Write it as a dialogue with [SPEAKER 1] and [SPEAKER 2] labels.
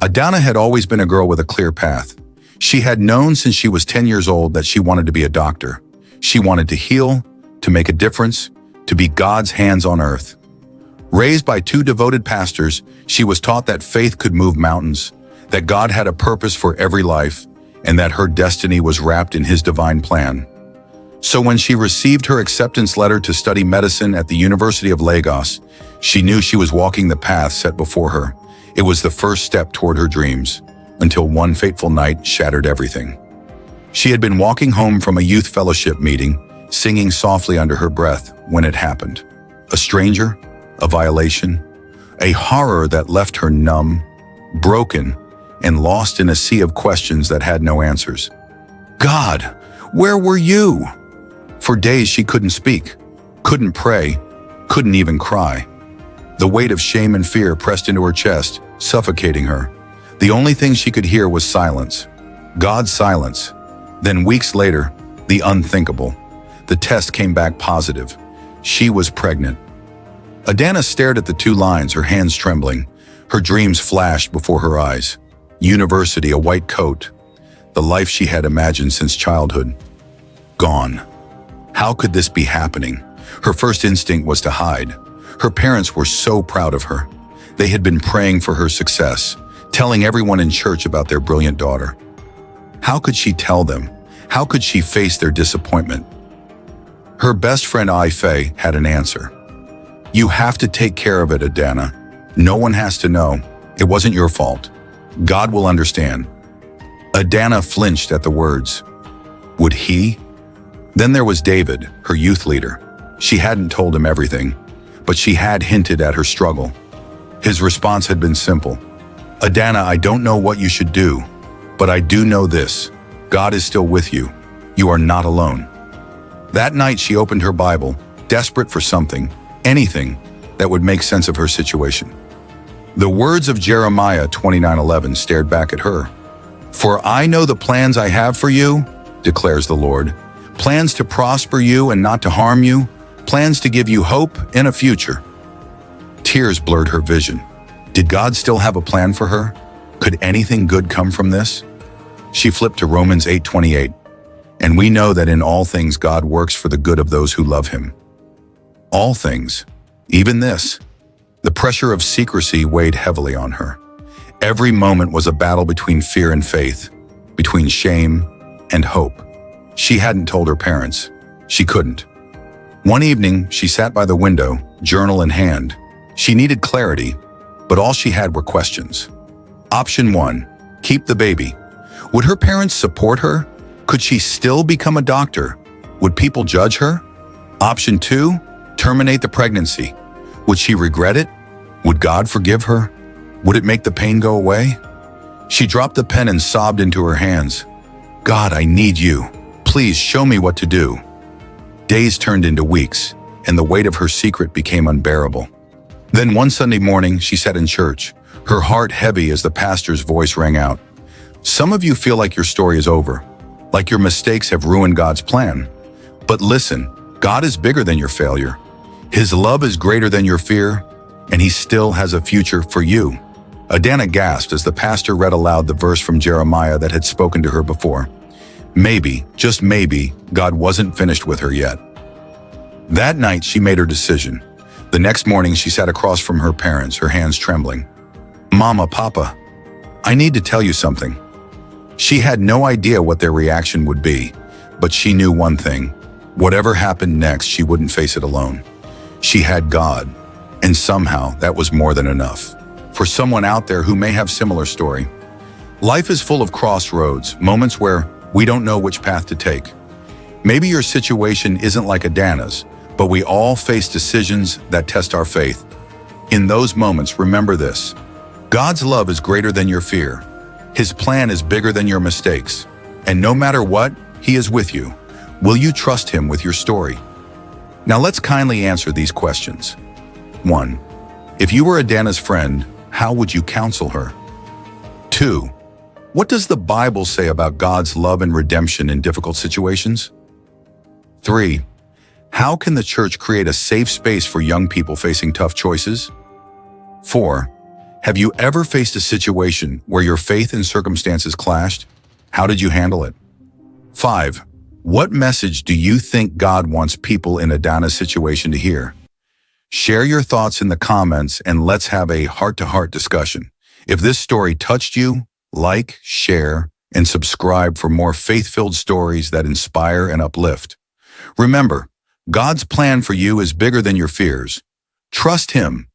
[SPEAKER 1] Adana had always been a girl with a clear path. She had known since she was 10 years old that she wanted to be a doctor. She wanted to heal, to make a difference, to be God's hands on earth. Raised by two devoted pastors, she was taught that faith could move mountains, that God had a purpose for every life, and that her destiny was wrapped in His divine plan. So when she received her acceptance letter to study medicine at the University of Lagos, she knew she was walking the path set before her. It was the first step toward her dreams, until one fateful night shattered everything. She had been walking home from a youth fellowship meeting, singing softly under her breath when it happened. A stranger, a violation, a horror that left her numb, broken, and lost in a sea of questions that had no answers. God, where were you? For days she couldn't speak, couldn't pray, couldn't even cry. The weight of shame and fear pressed into her chest, suffocating her. The only thing she could hear was silence. God's silence. Then weeks later, the unthinkable. The test came back positive. She was pregnant. Adana stared at the two lines, her hands trembling. Her dreams flashed before her eyes. University, a white coat. The life she had imagined since childhood. Gone. How could this be happening? Her first instinct was to hide. Her parents were so proud of her. They had been praying for her success, telling everyone in church about their brilliant daughter. How could she tell them? How could she face their disappointment? Her best friend Ife had an answer. You have to take care of it, Adana. No one has to know. It wasn't your fault. God will understand. Adana flinched at the words. Would He? Then there was David, her youth leader. She hadn't told him everything, but she had hinted at her struggle. His response had been simple. Adana, I don't know what you should do, but I do know this. God is still with you. You are not alone. That night she opened her Bible, desperate for something, anything, that would make sense of her situation. The words of Jeremiah 29:11 stared back at her. For I know the plans I have for you, declares the Lord, plans to prosper you and not to harm you, plans to give you hope and a future. Tears blurred her vision. Did God still have a plan for her? Could anything good come from this? She flipped to Romans 8:28. And we know that in all things God works for the good of those who love Him. All things, even this. The pressure of secrecy weighed heavily on her. Every moment was a battle between fear and faith, between shame and hope. She hadn't told her parents. She couldn't. One evening, she sat by the window, journal in hand. She needed clarity, but all she had were questions. Option 1, keep the baby. Would her parents support her? Could she still become a doctor? Would people judge her? Option 2, terminate the pregnancy. Would she regret it? Would God forgive her? Would it make the pain go away? She dropped the pen and sobbed into her hands. God, I need you. Please show me what to do. Days turned into weeks, and the weight of her secret became unbearable. Then one Sunday morning, she sat in church, her heart heavy as the pastor's voice rang out. Some of you feel like your story is over, like your mistakes have ruined God's plan. But listen, God is bigger than your failure. His love is greater than your fear, and He still has a future for you. Adana gasped as the pastor read aloud the verse from Jeremiah that had spoken to her before. Maybe, just maybe, God wasn't finished with her yet. That night, she made her decision. The next morning, she sat across from her parents, her hands trembling. Mama, Papa, I need to tell you something. She had no idea what their reaction would be, but she knew one thing. Whatever happened next, she wouldn't face it alone. She had God, and somehow that was more than enough. For someone out there who may have similar story, life is full of crossroads, moments where we don't know which path to take. Maybe your situation isn't like Adana's, but we all face decisions that test our faith. In those moments, remember this. God's love is greater than your fear. His plan is bigger than your mistakes. And no matter what, He is with you. Will you trust Him with your story? Now let's kindly answer these questions. 1. If you were Adana's friend, how would you counsel her? 2. What does the Bible say about God's love and redemption in difficult situations? 3. How can the church create a safe space for young people facing tough choices? 4. Have you ever faced a situation where your faith and circumstances clashed? How did you handle it? 5. What message do you think God wants people in Adanna'S situation to hear? Share your thoughts in the comments and let's have a heart-to-heart discussion. If this story touched you, like, share, and subscribe for more faith-filled stories that inspire and uplift. Remember, God's plan for you is bigger than your fears. Trust Him